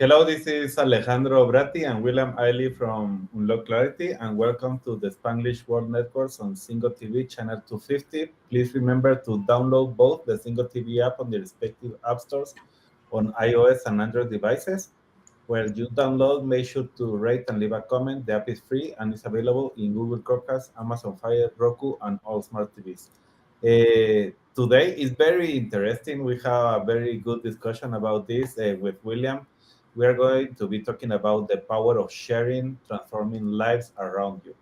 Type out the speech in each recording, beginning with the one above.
Hello, this is Alejandro Bratti and William Eiley from Unlock Clarity, and welcome to the Spanglish World Networks on Single TV channel 250. Please remember to download both the Single TV app on the respective app stores on iOS and Android devices. Where you download, make sure to rate and leave a comment. The app is free and is available in Google Chromecast, Amazon Fire, Roku, and all smart TVs. Today is very interesting. We have a very good discussion about this with William. We are going to be talking about the power of sharing, transforming lives around you.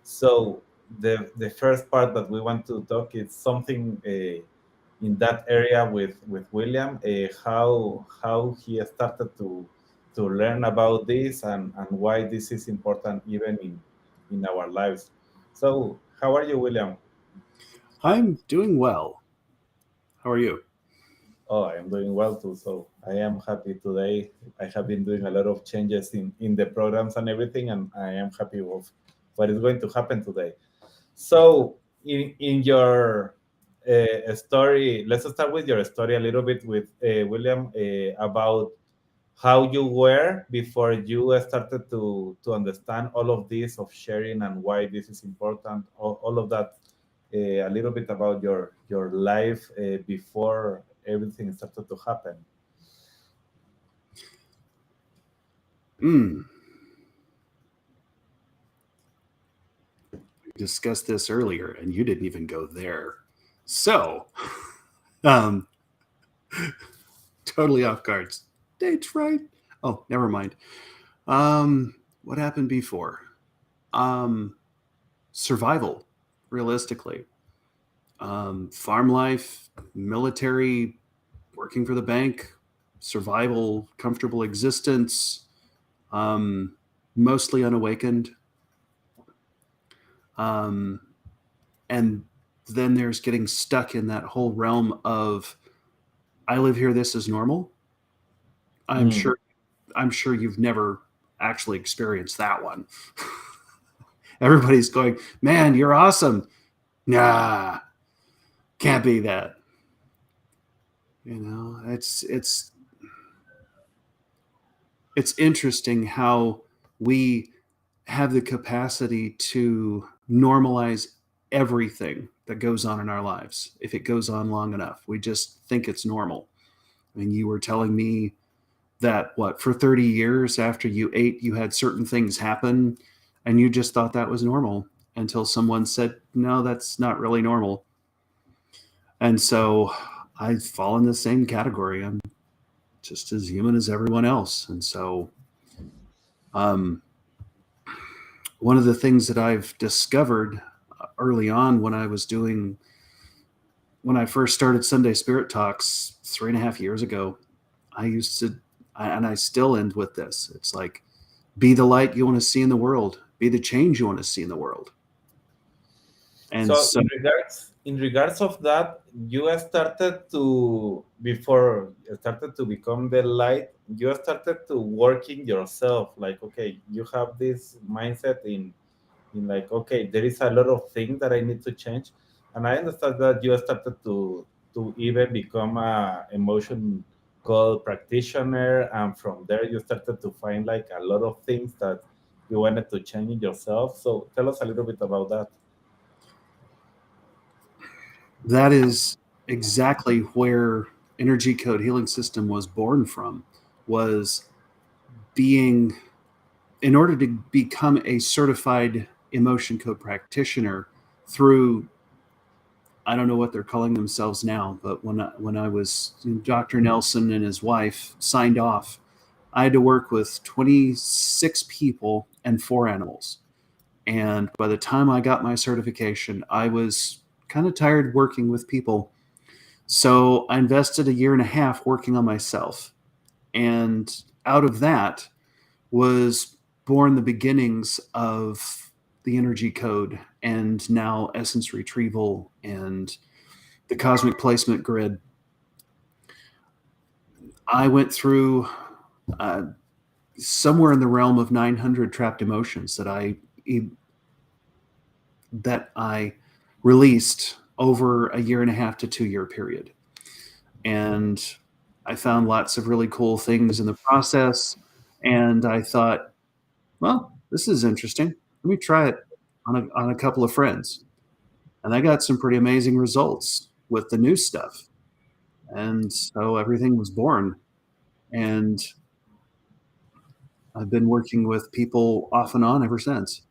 So the first part that we want to talk is something in that area with William, how he started to learn about this and why this is important even in our lives. So how are you, William? I'm doing well. How are you? Oh, I am doing well too. So I am happy today. I have been doing a lot of changes in the programs and everything, and I am happy with what is going to happen today. So in your story, let's start with your story a little bit with William about how you were before you started to understand all of this of sharing and why this is important. All of that, a little bit about your life before everything started to happen. Mm. We discussed this earlier, and you didn't even go there. So, um, totally off guard. Dates right? Oh, never mind. What happened before? Um, Survival, realistically. Farm life, military, working for the bank, survival, comfortable existence, um, mostly unawakened. Um, and then there's getting stuck in that whole realm of I live here, this is normal. I'm Mm. sure I'm sure you've never actually experienced that one. Everybody's going, man, you're awesome. Nah, can't be that. It's interesting how we have the capacity to normalize everything that goes on in our lives if it goes on long enough. We just think it's normal. I mean, you were telling me that what for 30 years after you ate, you had certain things happen and you just thought that was normal until someone said, no, that's not really normal. And so I fall in the same category. I'm just as human as everyone else. And so, um, one of the things that I've discovered early on when I first started Sunday Spirit Talks 3.5 years ago, I used to, and I still end with this. It's like, be the light you want to see in the world, be the change you want to see in the world. And So so, in regards of that, you started to before you started to become the light. You started to working yourself. Like, okay, you have this mindset in like, okay, there is a lot of things that I need to change, and I understand that you started to even become a emotion called practitioner, and from there you started to find like a lot of things that you wanted to change in yourself. So tell us a little bit about that. that is exactly where Energy Code Healing System was born from, was being, in order to become a certified emotion code practitioner through, I don't know what they're calling themselves now, but when I was, Dr. Nelson and his wife signed off, I had to work with 26 people and 4 animals. And by the time I got my certification, I was kind of tired working with people. So I invested a year and a half working on myself. And out of that was born the beginnings of the energy code and now essence retrieval and the cosmic placement grid. I went through uh, somewhere in the realm of 900 trapped emotions that I released over a year and a half to 2 year period. And I found lots of really cool things in the process. And I thought, well, this is interesting. Let me try it on a couple of friends. And I got some pretty amazing results with the new stuff. And so everything was born. And I've been working with people off and on ever since.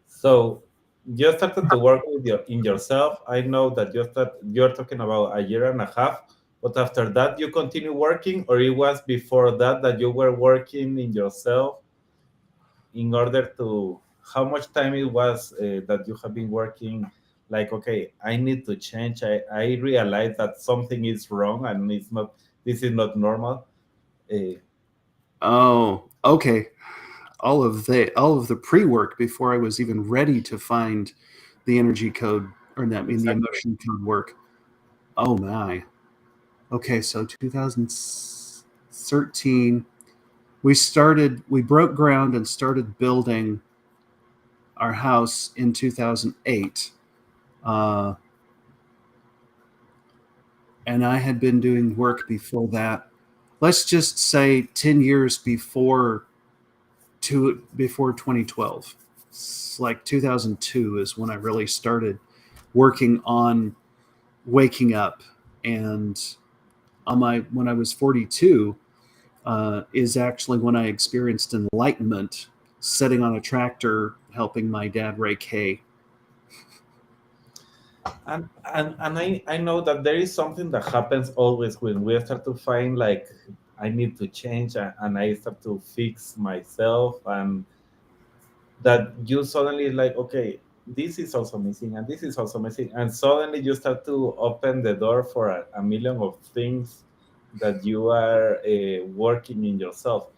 So you started to work with in yourself. I know that you're talking about a year and a half, but after that you continue working, or it was before that that you were working in yourself in order to, how much time it was that you have been working, like, okay, I need to change. I realize that something is wrong and it's not, this is not normal. Uh, Oh, okay. All of the pre-work before I was even ready to find the energy code, or that mean the exactly. emotion code work. Oh my. Okay, so 2013 we broke ground and started building our house in 2008. Uh, and I had been doing work before that. Let's just say 10 years before 2012. It's like 2002 is when I really started working on waking up. And on my when I was 42 is actually when I experienced enlightenment, sitting on a tractor helping my dad rake hay. And I know that there is something that happens always when we start to find, like, I need to change, and I start to fix myself, and that you suddenly like, okay, this is also missing and this is also missing, and suddenly you start to open the door for a million of things that you are working in yourself.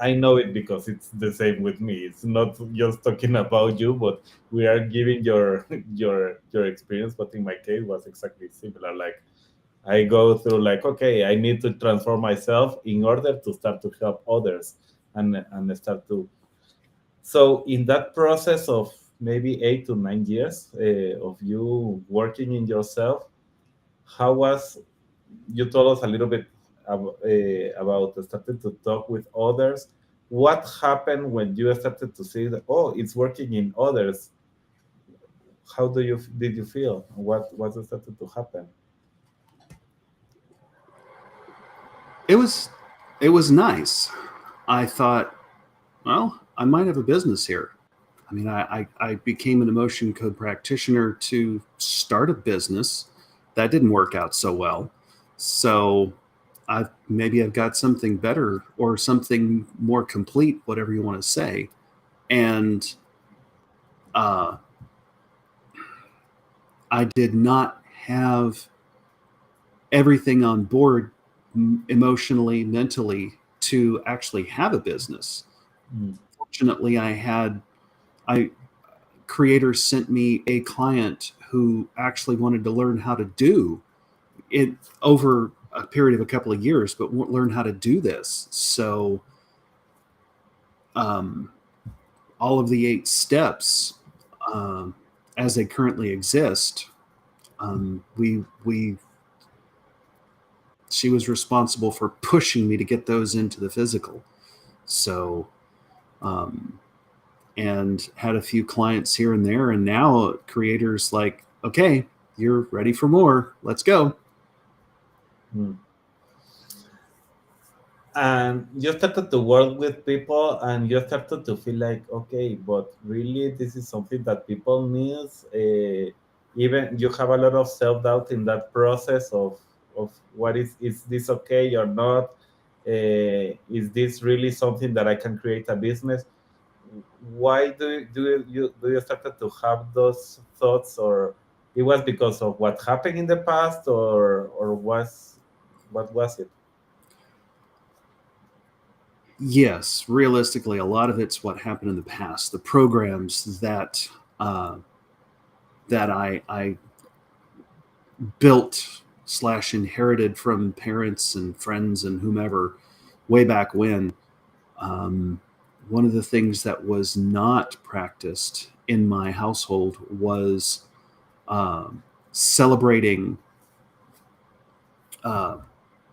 I know it because it's the same with me. It's not just talking about you, but we are giving your your experience. But in my case, was exactly similar. Like, I go through, like, okay, I need to transform myself in order to start to help others, and start to. So in that process of maybe 8 to 9 years of you working in yourself, how was, you told us a little bit about starting to talk with others. What happened when you started to see that, oh, it's working in others? How did you feel? What started to happen? It was nice. I thought, well, I might have a business here. I mean, I became an emotion code practitioner to start a business. That didn't work out so well. So I've got something better or something more complete, whatever you want to say. And uh, I did not have everything on board emotionally, mentally to actually have a business. Mm. Fortunately, I creators sent me a client who actually wanted to learn how to do it over a period of a couple of years, but won't learn how to do this. So um, all of the 8 steps, um, as they currently exist, we she was responsible for pushing me to get those into the physical. So um, and had a few clients here and there, and now creators like, okay, you're ready for more. Let's go. Mm. And you started to work with people, and you started to feel like, okay, but really this is something that people need. Even you have a lot of self-doubt in that process of what is this okay or not. Is this really something that I can create a business? Why do you started to have those thoughts? Or it was because of what happened in the past, or was, what was it? Yes, realistically, a lot of it's what happened in the past. The programs uh, that I built slash inherited from parents and friends and whomever way back when. Um, One of the things that was not practiced in my household was celebrating uh,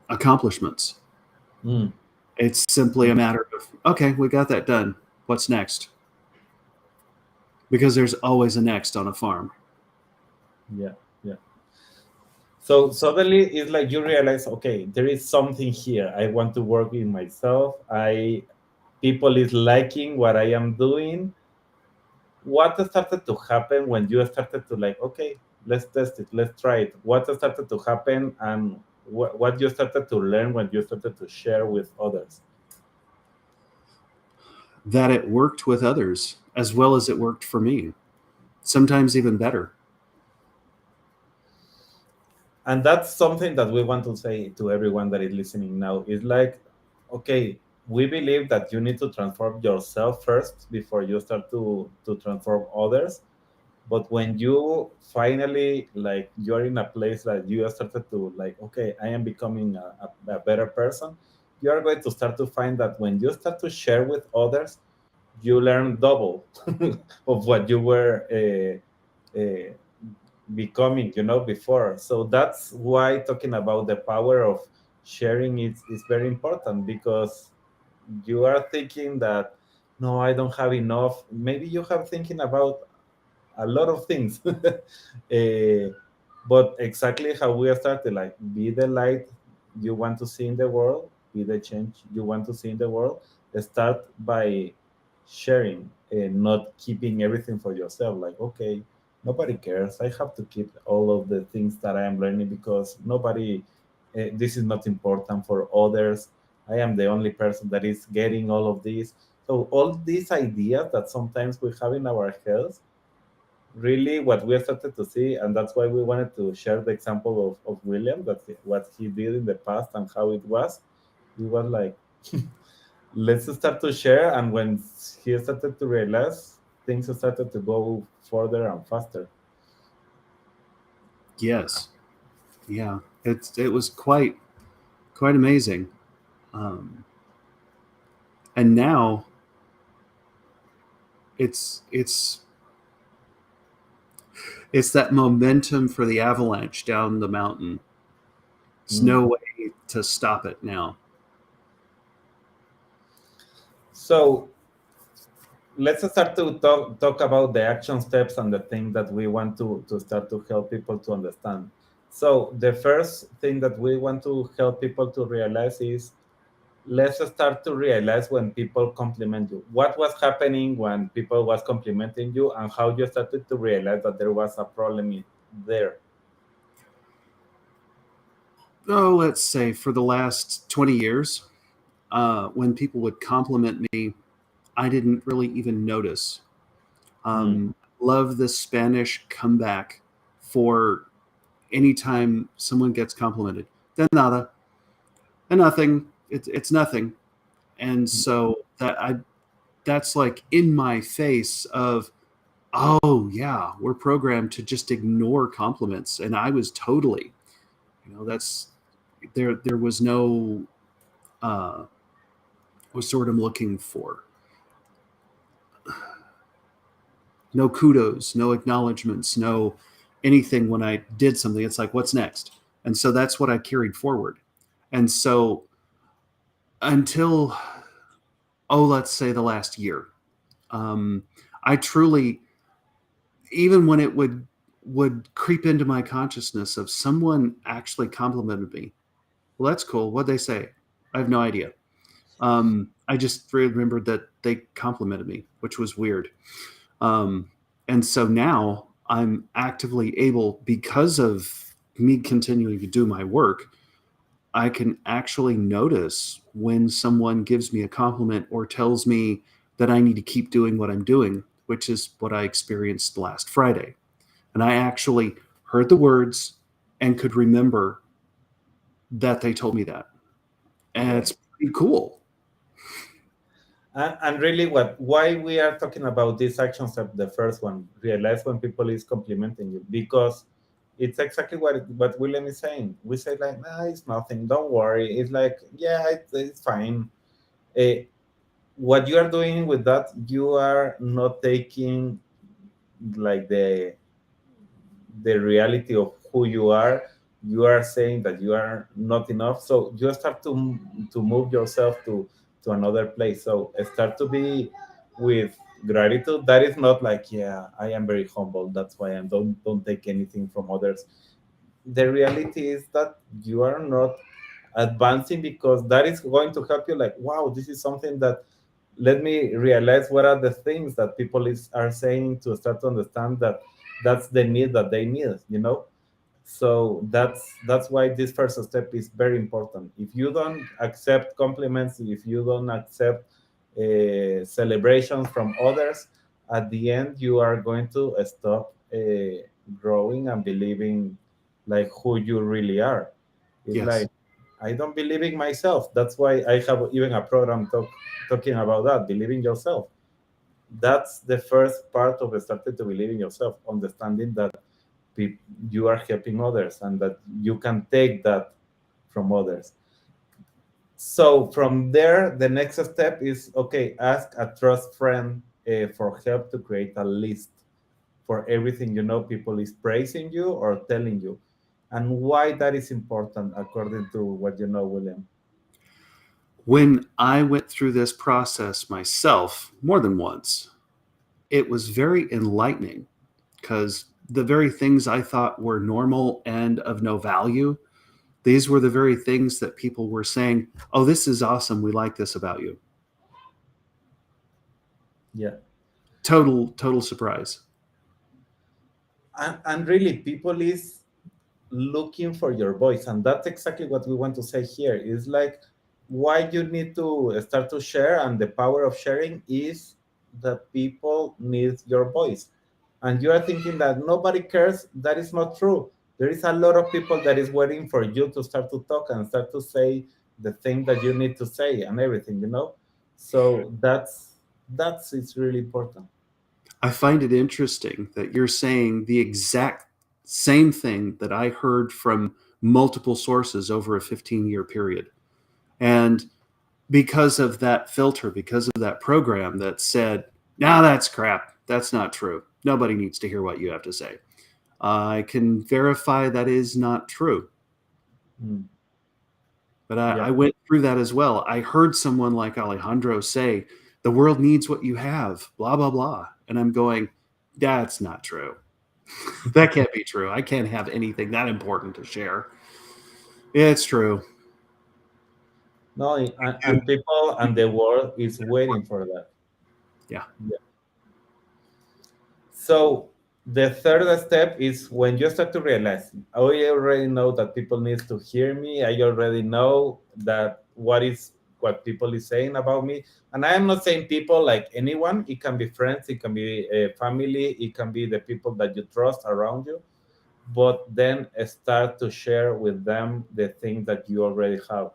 accomplishments. Mm. It's simply a matter of, okay, we got that done. What's next? Because there's always a next on a farm. Yeah, yeah. So suddenly it's like you realize, okay, there is something here. I want to work in myself. I People is liking what I am doing. What started to happen when you started to like, okay, let's test it, let's try it? What started to happen, and what you started to learn when you started to share with others? That it worked with others as well as it worked for me, sometimes even better. And that's something that we want to say to everyone that is listening now. Is like, okay, we believe that you need to transform yourself first before you start to transform others. But when you finally like you're in a place that you have started to like, okay, I am becoming a better person, you are going to start to find that when you start to share with others, you learn double of what you were becoming, before. So that's why talking about the power of sharing is very important, because you are thinking that, no, I don't have enough. Maybe you have thinking about a lot of things. But exactly how we started, like, be the light you want to see in the world, be the change you want to see in the world. Start by sharing and not keeping everything for yourself. Like, okay, nobody cares. I have to keep all of the things that I am learning, because nobody, this is not important for others. I am the only person that is getting all of this. So all these ideas that sometimes we have in our heads, really what we started to see, and that's why we wanted to share the example of William, that what he did in the past and how it was. We was like, let's start to share, and when he started to realize, things started to go further and faster. Yes, yeah, it was quite amazing. Um, and now it's it's that momentum for the avalanche down the mountain. There's Mm. no way to stop it now. So let's start to talk about the action steps and the thing that we want to start to help people to understand. So the first thing that we want to help people to realize is, let's start to realize when people compliment you. What was happening when people was complimenting you, and how you started to realize that there was a problem there. Oh, let's say for the last 20 years, when people would compliment me, I didn't really even notice. Mm. Love the Spanish comeback for anytime someone gets complimented. De nada, and nothing. It's nothing. And so that's like in my face of, oh yeah, we're programmed to just ignore compliments, and I was totally, that's there was no what's the word I'm looking for, no kudos, no acknowledgments, no anything when I did something. It's like, what's next? And so that's what I carried forward. And so until, oh, let's say the last year, um, I truly, even when it would creep into my consciousness of someone actually complimented me. Well, that's cool. What'd they say? I have no idea. I just remembered that they complimented me, which was weird. Um, and so now I'm actively able, because of me continuing to do my work, I can actually notice when someone gives me a compliment or tells me that I need to keep doing what I'm doing, which is what I experienced last Friday. And I actually heard the words and could remember that they told me that. And Yeah. it's pretty cool. And really, why we are talking about this action step, the first one, realize when people is complimenting you, because it's exactly what William is saying. We say like, nah, it's nothing, don't worry. It's like, yeah, it's fine. Eh, what you are doing with that, you are not taking like the reality of who you are. you are saying that you are not enough, so you start to move yourself to another place. So start to be with gratitude. That is not like, yeah, I am very humble, that's why I don't take anything from others. The reality is that you are not advancing, because that is going to help you, like, wow, this is something that, let me realize what are the things that people are saying, to start to understand that that's the need that they need. So that's why this first step is very important. If you don't accept compliments, if you don't accept celebrations from others, at the end you are going to stop growing and believing like who you really are. It's Yes. like, I don't believe in myself. That's why I have even a program talking about that, believing yourself. That's the first part of starting to believe in yourself, understanding that you are helping others and that you can take that from others. So from there, the next step is, okay, ask a trust friend for help to create a list for everything people is praising you or telling you, and why that is important according to what William. When I went through this process myself more than once, it was very enlightening because the very things I thought were normal and of no value, these were the very things that people were saying, "Oh, this is awesome. We like this about you." Yeah. Total surprise. And really, people is looking for your voice, and that's exactly what we want to say here. Is like, why you need to start to share, and the power of sharing is that people need your voice. And you are thinking that nobody cares. That is not true. There is a lot of people that is waiting for you to start to talk and start to say the thing that you need to say and everything. So that's it's really important. I find it interesting that you're saying the exact same thing that I heard from multiple sources over a 15-year period. And because of that filter, because of that program that said, "Nah, that's crap. That's not true. Nobody needs to hear what you have to say." I can verify that is not true. Mm, But I yeah. went through that as well. I heard someone like Alejandro say, "The world needs what you have, blah, blah, blah." And I'm going, "That's not true. That can't be true. I can't have anything that important to share." It's true. No, and people and the world is waiting for that. Yeah. Yeah. So the third step is when you start to realize, I already know that people need to hear me. I already know that what people is saying about me. And I am not saying people like anyone. It can be friends, it can be family, it can be the people that you trust around you, but then start to share with them the things that you already have.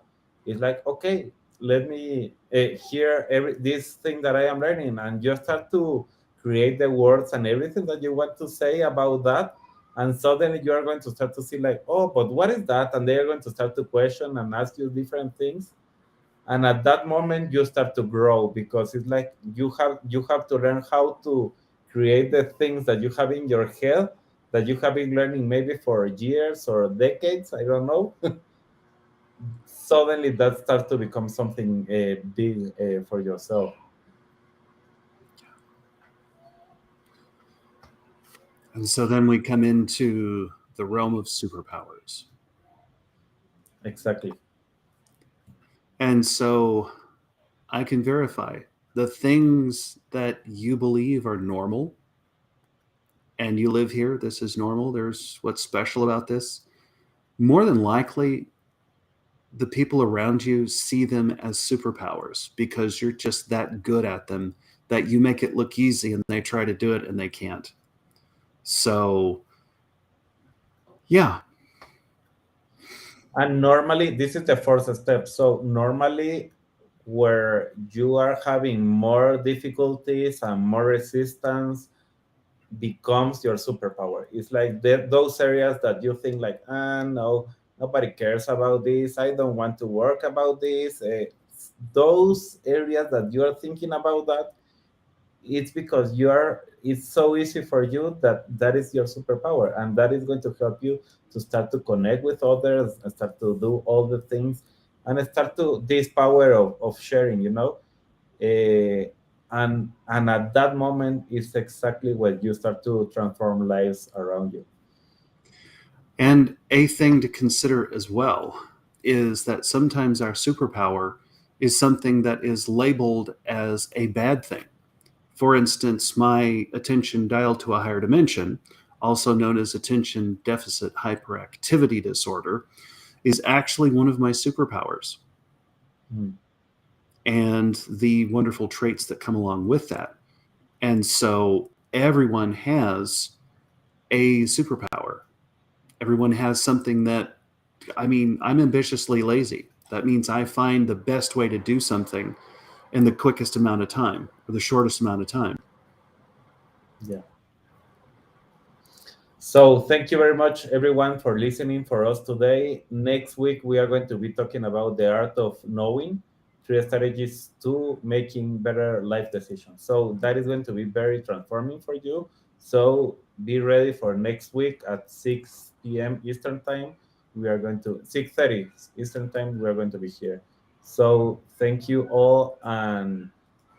It's like, okay, let me hear this thing that I am learning, and you start to create the words and everything that you want to say about that. And suddenly you are going to start to see like, oh, but what is that? And they are going to start to question and ask you different things. And at that moment you start to grow, because it's like you have to learn how to create the things that you have in your head, that you have been learning maybe for years or decades, I don't know. Suddenly that starts to become something big for yourself. And so then we come into the realm of superpowers. Exactly. And so I can verify the things that you believe are normal and you live here, this is normal, there's what's special about this. More than likely, the people around you see them as superpowers because you're just that good at them that you make it look easy and they try to do it and they can't. So, yeah, And normally this is the first step. So normally, where you are having more difficulties and more resistance becomes your superpower. It's like those areas that you think like, no, nobody cares about this. I don't want to work about this. Those areas that you are thinking about that, it's because you are, it's so easy for you that that is your superpower, and that is going to help you to start to connect with others and start to do all the things, and start to this power of sharing, uh, and at that moment is exactly when you start to transform lives around you. And a thing to consider as well is that sometimes our superpower is something that is labeled as a bad thing. For instance, my attention dialed to a higher dimension, also known as attention deficit hyperactivity disorder, is actually one of my superpowers Mm. and the wonderful traits that come along with that. And so everyone has a superpower. Everyone has something that, I mean, I'm ambitiously lazy. That means I find the best way to do something in the quickest amount of time or the shortest amount of time. Yeah. So thank you very much, everyone, for listening for us today. Next week, we are going to be talking about the art of knowing, three strategies to making better life decisions. So that is going to be very transforming for you. So be ready for next week at 6 p.m. Eastern time. We are going to 6:30 Eastern time. We are going to be here. So thank you all, and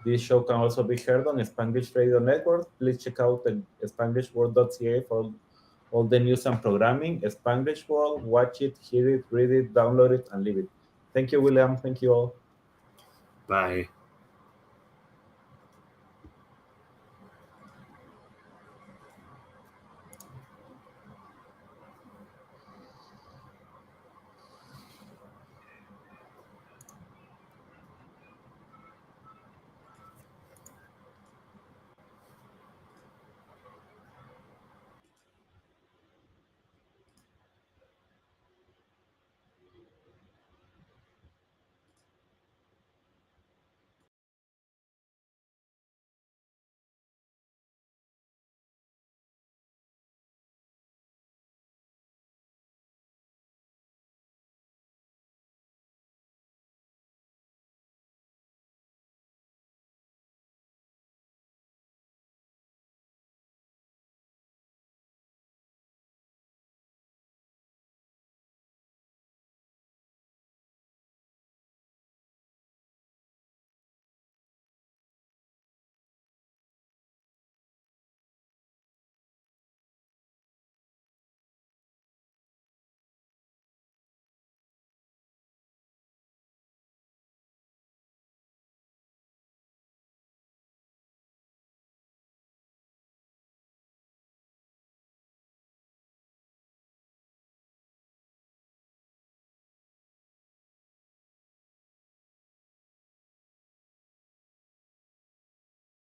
this show can also be heard on Spanglish Radio Network. Please check out the SpanglishWorld.ca for all the news and programming. Spanglish World, watch it, hear it, read it, download it, and leave it. Thank you, William. Thank you all. Bye.